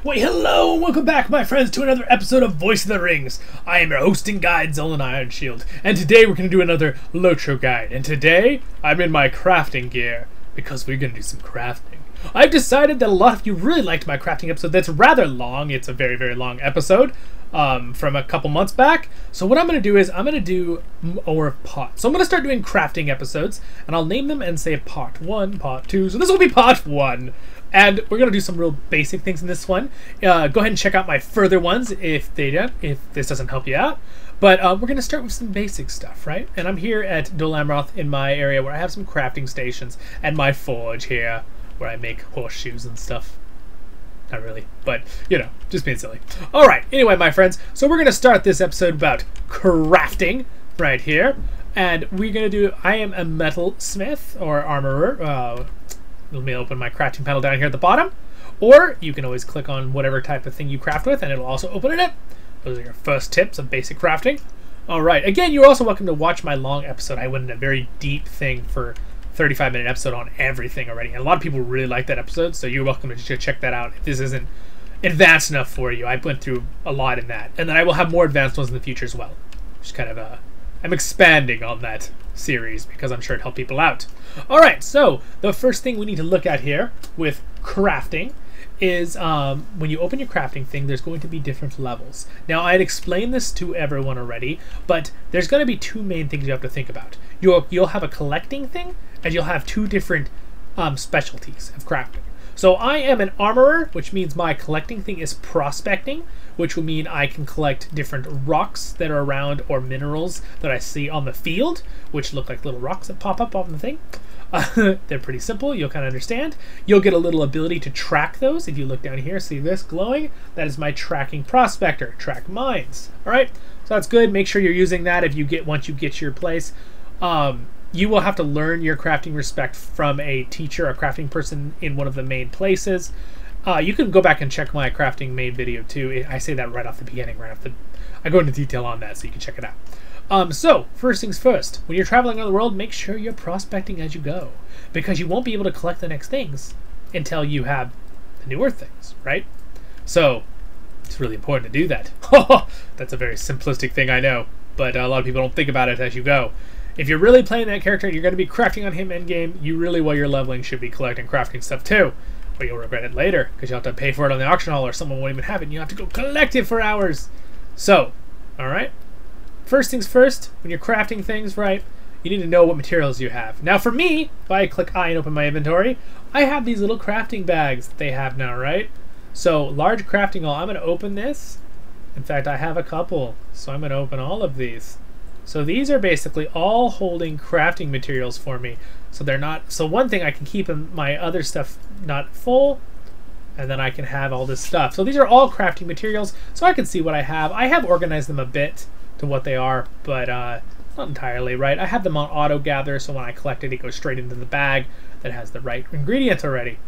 Why, hello and welcome back, my friends, to another episode of Voice of the Rings. I am your host and guide, Zollin Ironshield, and today we're going to do another LOTRO guide. And today, I'm in my crafting gear, because we're going to do some crafting. I've decided that a lot of you really liked my crafting episode that's rather long. It's a very, very long episode from a couple months back. So what I'm going to do is I'm going to do more parts. So I'm going to start doing crafting episodes, and I'll name them and say part 1, part 2. So this will be part 1. And we're going to do some real basic things in this one. Go ahead and check out my further ones if this doesn't help you out. But we're going to start with some basic stuff, right? And I'm here at Dol Amroth in my area where I have some crafting stations and my forge here where I make horseshoes and stuff. Not really, but, you know, just being silly. All right, anyway, my friends, so we're going to start this episode about crafting right here. And we're going to do, I am a metal smith or armorer. Let me open my crafting panel down here at the bottom. Or you can always click on whatever type of thing you craft with and it'll also open it up. Those are your first tips of basic crafting. Alright, again, you're also welcome to watch my long episode. I went in a very deep thing for 35-minute episode on everything already. And a lot of people really like that episode, so you're welcome to check that out if this isn't advanced enough for you. I went through a lot in that. And then I will have more advanced ones in the future as well. Just kind of I'm expanding on that series because I'm sure it helped people out. Alright, so the first thing we need to look at here with crafting is when you open your crafting thing, there's going to be different levels. Now, I had explained this to everyone already, but there's going to be two main things you have to think about. You'll have a collecting thing, and you'll have two different specialties of crafting. So I am an armorer, which means my collecting thing is prospecting, which will mean I can collect different rocks that are around or minerals that I see on the field, which look like little rocks that pop up on the thing. They're pretty simple. You'll kind of understand. You'll get a little ability to track those. If you look down here, see this glowing? That is my tracking prospector. Track mines. All right, so that's good. Make sure you're using that once you get to your place. You will have to learn your crafting respect from a teacher, a crafting person in one of the main places. You can go back and check my crafting main video too. I say that right off the beginning, I go into detail on that so you can check it out. So, first things first, when you're traveling around the world, make sure you're prospecting as you go, because you won't be able to collect the next things until you have the newer things, right? So, it's really important to do that. That's a very simplistic thing, I know, but a lot of people don't think about it as you go. If you're really playing that character and you're going to be crafting on him endgame, you really, while you're leveling, should be collecting crafting stuff too. But you'll regret it later, because you'll have to pay for it on the auction hall, or someone won't even have it, and you have to go collect it for hours. So, alright? First things first, when you're crafting things, right, you need to know what materials you have. Now for me, if I click I and open my inventory, I have these little crafting bags that they have now, right? So, large crafting hall, I'm going to open this. In fact, I have a couple, so I'm going to open all of these. So these are basically all holding crafting materials for me. So they're not, so one thing I can keep in my other stuff not full, and then I can have all this stuff. So these are all crafting materials, so I can see what I have. I have organized them a bit to what they are, but not entirely, right? I have them on auto gather, so when I collect it, it goes straight into the bag that has the right ingredients already.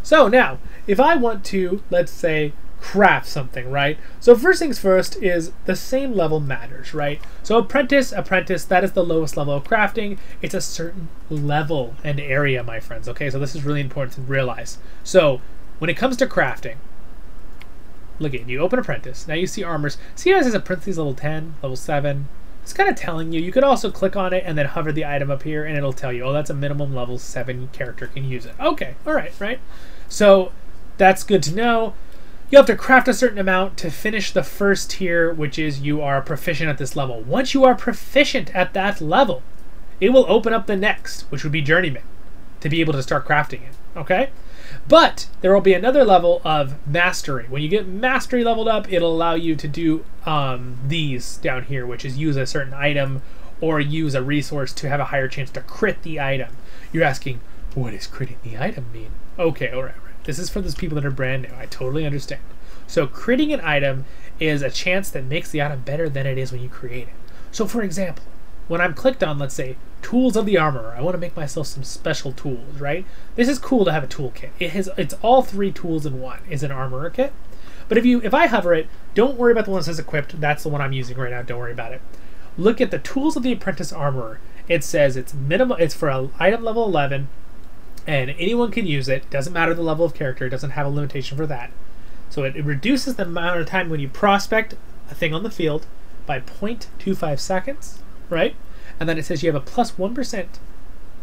So now, if I want to, let's say, craft something, right? So first things first is the same level matters, right? So apprentice, that is the lowest level of crafting. It's a certain level and area, my friends, okay? So this is really important to realize. So when it comes to crafting, look at it, you open apprentice, now you see armors. See how it says apprentice level 10, level 7? It's kind of telling you. You could also click on it and then hover the item up here and it'll tell you, oh, that's a minimum level 7 character can use it. Okay, alright, right? So that's good to know. You have to craft a certain amount to finish the first tier, which is you are proficient at this level. Once you are proficient at that level, it will open up the next, which would be Journeyman, to be able to start crafting it, okay? But there will be another level of Mastery. When you get Mastery leveled up, it'll allow you to do these down here, which is use a certain item or use a resource to have a higher chance to crit the item. You're asking, what does critting the item mean? Okay, alright. This is for those people that are brand new. I totally understand. So critting an item is a chance that makes the item better than it is when you create it. So for example, when I'm clicked on, let's say, Tools of the Armorer, I want to make myself some special tools, right? This is cool to have a toolkit. It's all 3 tools in one, is an armorer kit. But if I hover it, don't worry about the one that says equipped. That's the one I'm using right now. Don't worry about it. Look at the Tools of the Apprentice Armorer. It says it's for an item level 11, and anyone can use it. Doesn't matter the level of character. It doesn't have a limitation for that. So it reduces the amount of time when you prospect a thing on the field by 0.25 seconds, right? And then it says you have a plus 1%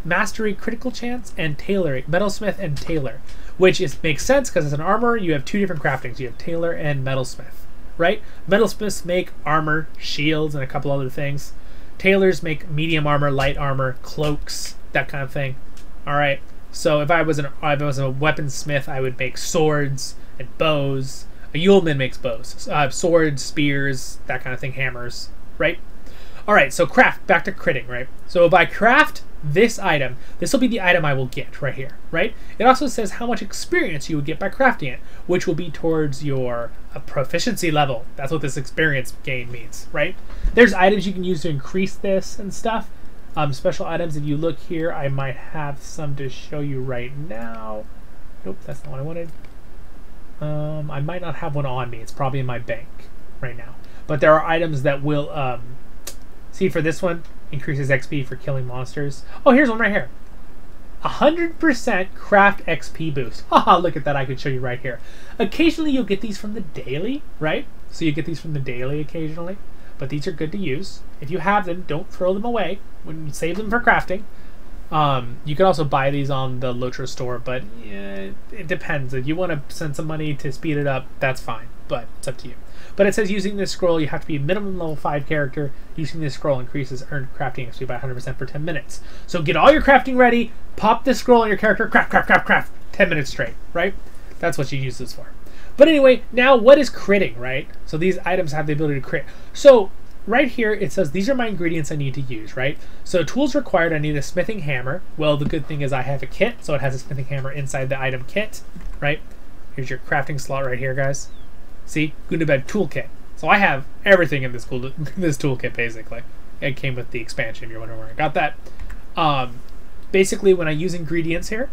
mastery critical chance and tailoring, metalsmith and tailor, which makes sense because as an armor you have two different craftings. You have tailor and metalsmith, right? Metalsmiths make armor, shields, and a couple other things. Tailors make medium armor, light armor, cloaks, that kind of thing. All right. So if I was a weaponsmith, I would make swords and bows. A yeoman makes bows, swords, spears, that kind of thing, hammers, right? All right, so craft, back to critting, right? So if I craft this item, this will be the item I will get right here, right? It also says how much experience you would get by crafting it, which will be towards your proficiency level. That's what this experience gain means, right? There's items you can use to increase this and stuff. Special items, if you look here, I might have some to show you right now. Nope, that's not what I wanted. I might not have one on me. It's probably in my bank right now. But there are items that will, see for this one, increases XP for killing monsters. Oh, here's one right here. 100% craft XP boost. Haha, look at that. I could show you right here. Occasionally you'll get these from the daily, right? So you get these from the daily occasionally. But these are good to use. If you have them, don't throw them away. When you save them for crafting. You can also buy these on the LOTRO store, but it depends. If you want to send some money to speed it up, that's fine. But it's up to you. But it says using this scroll, you have to be a minimum level 5 character. Using this scroll increases earned crafting XP by 100% for 10 minutes. So get all your crafting ready, pop this scroll on your character, craft, 10 minutes straight, right? That's what you use this for. But anyway, now what is critting, right? So these items have the ability to crit. So right here it says these are my ingredients I need to use, right? So tools required, I need a smithing hammer. Well, the good thing is I have a kit, so it has a smithing hammer inside the item kit, right? Here's your crafting slot right here, guys. See, Gundabad toolkit. So I have everything in this toolkit basically. It came with the expansion if you're wondering where I got that. Basically, when I use ingredients here,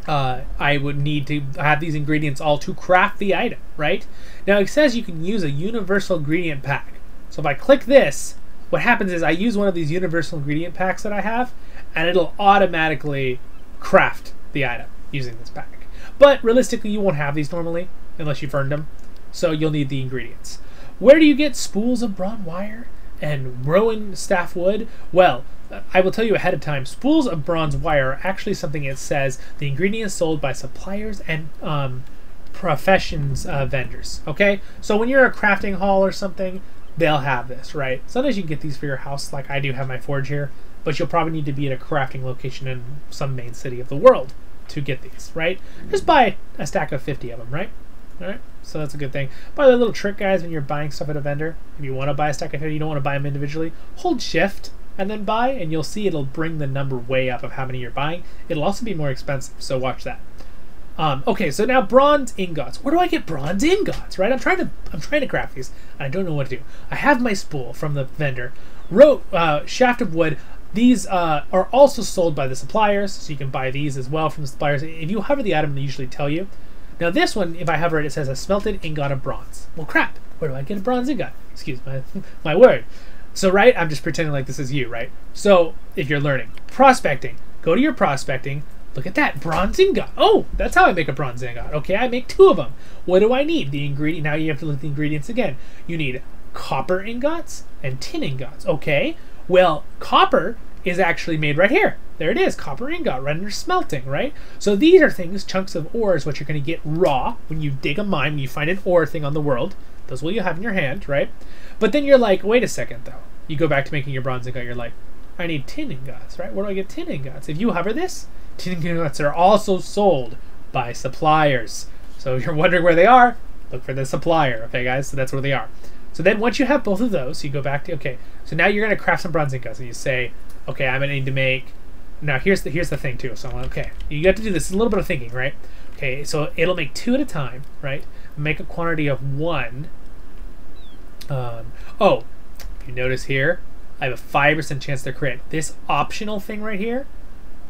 I would need to have these ingredients all to craft the item, right? Now it says you can use a universal ingredient pack. So if I click this, what happens is I use one of these universal ingredient packs that I have, and it'll automatically craft the item using this pack. But realistically, you won't have these normally unless you've earned them. So you'll need the ingredients. Where do you get spools of bronze wire and rowan staff wood? Well, I will tell you ahead of time, spools of bronze wire are actually something it says the ingredients sold by suppliers and professions vendors. Okay, so when you're a crafting hall or something, they'll have this, right? Sometimes you can get these for your house, like I do have my forge here, but you'll probably need to be at a crafting location in some main city of the world to get these, right? Just buy a stack of 50 of them, right? All right, so that's a good thing. By the way, little trick, guys, when you're buying stuff at a vendor, if you want to buy a stack of 50, you don't want to buy them individually, hold shift and then buy, and you'll see it'll bring the number way up of how many you're buying. It'll also be more expensive, so watch that. Okay, so now bronze ingots. Where do I get bronze ingots, right? I'm trying to craft these, and I don't know what to do. I have my spool from the vendor. Shaft of wood. These are also sold by the suppliers, so you can buy these as well from the suppliers. If you hover the item, they usually tell you. Now this one, if I hover it, it says a smelted ingot of bronze. Well, crap. Where do I get a bronze ingot? Excuse my word. So, right, I'm just pretending like this is you, right? So, if you're learning prospecting, go to your prospecting. Look at that, bronze ingot. Oh, that's how I make a bronze ingot. Okay, I make 2 of them. What do I need? The ingredient. Now you have to look at the ingredients again. You need copper ingots and tin ingots. Okay, well, copper is actually made right here. There it is, copper ingot, right under smelting, right? So these are things, chunks of ore is what you're going to get raw when you dig a mine, when you find an ore thing on the world. Those will you have in your hand, right? But then you're like, wait a second, though. You go back to making your bronze ingot, you're like, I need tin ingots, right? Where do I get tin ingots? If you hover this, tin ingots are also sold by suppliers. So if you're wondering where they are, look for the supplier, okay, guys? So that's where they are. So then once you have both of those, you go back to, okay, so now you're going to craft some bronze ingots, and you say, okay, I'm going to need to make, now here's the thing, too. So, okay, you have to do this, a little bit of thinking, right? Okay, so it'll make 2 at a time, right? Make a quantity of 1. Oh, if you notice here, I have a 5% chance to crit. This optional thing right here,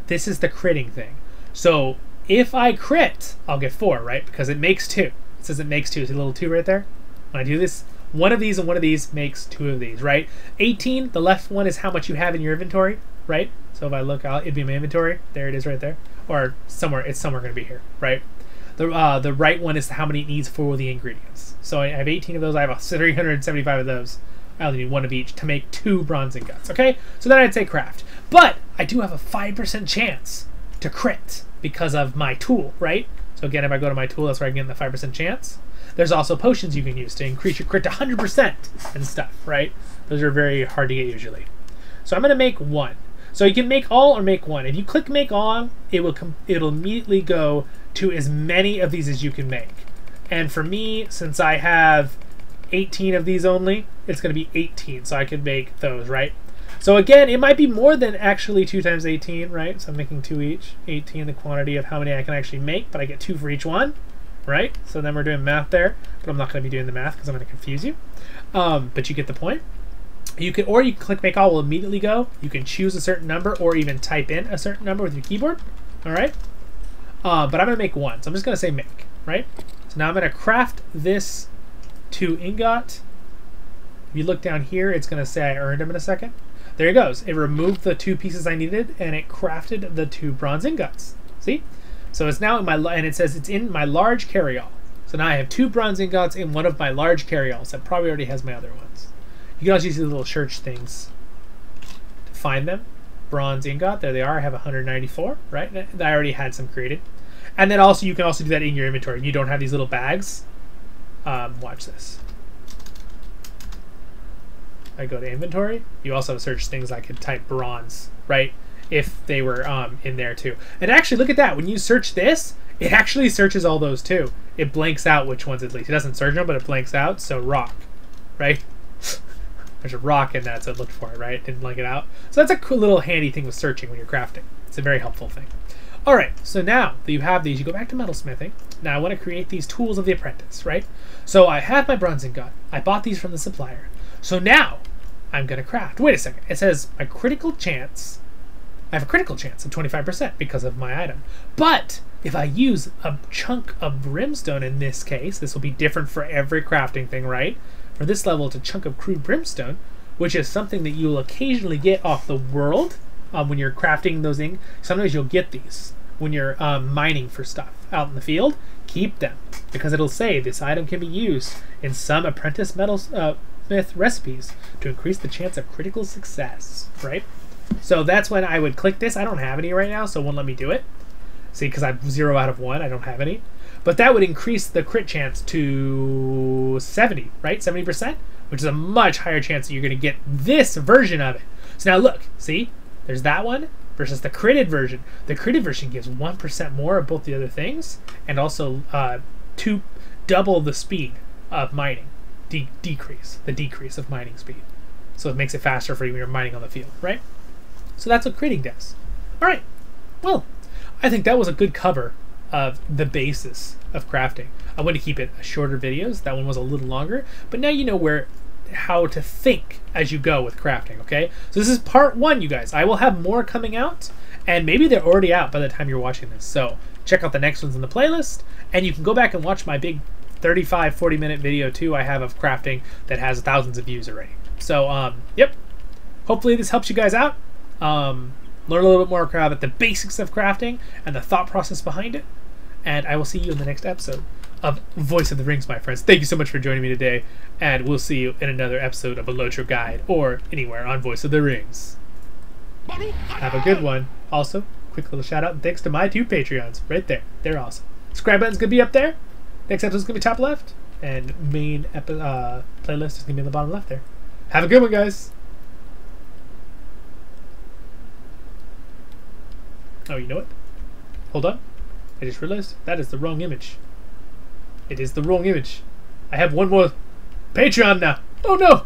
this is the critting thing. So if I crit, I'll get 4, right? Because it makes 2. It says it makes 2. See a little 2 right there? When I do this, one of these and one of these makes 2 of these, right? 18, the left one is how much you have in your inventory, right? So if I look out, it'd be my inventory. There it is right there. Or somewhere, it's somewhere going to be here, right? The right one is how many it needs for the ingredients. So I have 18 of those. I have 375 of those. I only need one of each to make 2 bronze ingots. Okay, so then I'd say craft. But I do have a 5% chance to crit because of my tool, right? So again, if I go to my tool, that's where I get the 5% chance. There's also potions you can use to increase your crit to 100% and stuff, right? Those are very hard to get usually. So I'm going to make 1. So you can make all or make 1. If you click make all, it'll immediately go to as many of these as you can make. And for me, since I have 18 of these only, it's going to be 18. So I can make those, right? So again, it might be more than actually 2 times 18, right? So I'm making 2 each. 18 the quantity of how many I can actually make, but I get 2 for each one, right? So then we're doing math there, but I'm not going to be doing the math because I'm going to confuse you. But you get the point. You can click make all will immediately go. You can choose a certain number or even type in a certain number with your keyboard. All right. But I'm gonna make 1, so I'm just gonna say make, right? So now I'm gonna craft this 2 ingot. If you look down here, it's gonna say I earned them in a second. There it goes. It removed the 2 pieces I needed and it crafted the 2 bronze ingots. See? So it's now in my and it says it's in my large carryall. So now I have 2 bronze ingots in one of my large carryalls that probably already has my other ones. You can also use these little church things to find them. Bronze ingot, there they are. I have 194, right? I already had some created. And then also you can also do that in your inventory. You don't have these little bags. Watch this. I go to inventory. You also search things. I could type bronze, right? If they were in there too. And actually, look at that. When you search this, it actually searches all those too. It blanks out which ones at least. It doesn't search them, but it blanks out. So rock, right? There's a rock in that, so it looked for it, right? Didn't blank it out. So that's a cool little handy thing with searching when you're crafting. It's a very helpful thing. All right, so now that you have these, you go back to metalsmithing. Now I want to create these tools of the apprentice, right? So I have my bronze ingot. I bought these from the supplier. So now I'm going to craft. Wait a second. It says my critical chance. I have a critical chance of 25% because of my item. But if I use a chunk of brimstone in this case, this will be different for every crafting thing, right? For this level, it's a chunk of crude brimstone, which is something that you'll occasionally get off the world when you're crafting those things. Sometimes you'll get these when you're mining for stuff out in the field. Keep them, because it'll say this item can be used in some apprentice metalsmith recipes to increase the chance of critical success, right? So that's when I would click this. I don't have any right now, so it won't let me do it. See, because I'm 0 out of 1, I don't have any. But that would increase the crit chance to 70, right? 70%, which is a much higher chance that you're going to get this version of it. So now look, see? There's that one versus the critted version. The critted version gives 1% more of both the other things and also double the speed of mining. Decrease of mining speed. So it makes it faster for you when you're mining on the field, right? So that's what critting does. All right. Well, I think that was a good cover of the basis of crafting. I want to keep it shorter videos. That one was a little longer, but now you know how to think as you go with crafting, okay? So this is part 1, you guys. I will have more coming out, and maybe they're already out by the time you're watching this. So check out the next ones in the playlist, and you can go back and watch my big 35-40 minute video too I have of crafting that has thousands of views already. So yep, hopefully this helps you guys out. Learn a little bit more about the basics of crafting and the thought process behind it. And I will see you in the next episode of Voice of the Rings, my friends. Thank you so much for joining me today, and we'll see you in another episode of a LOTRO guide or anywhere on Voice of the Rings. Have a good one. Also, quick little shout out and thanks to my 2 Patreons right there. They're awesome. Subscribe button's gonna be up there. Next episode's gonna be top left, and main playlist is gonna be in the bottom left there. Have a good one, guys. Oh, you know what? Hold on. I just realized that is the wrong image. It is the wrong image. I have one more Patreon now. Oh no!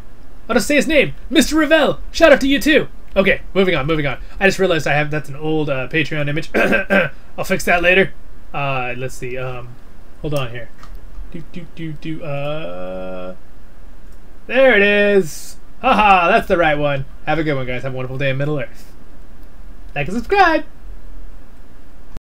I'll just say his name. MrRevel! Shout out to you too! Okay, moving on. I just realized that's an old Patreon image. I'll fix that later. Let's see. Hold on here. There it is! Haha, that's the right one. Have a good one, guys. Have a wonderful day in Middle Earth. Like and subscribe!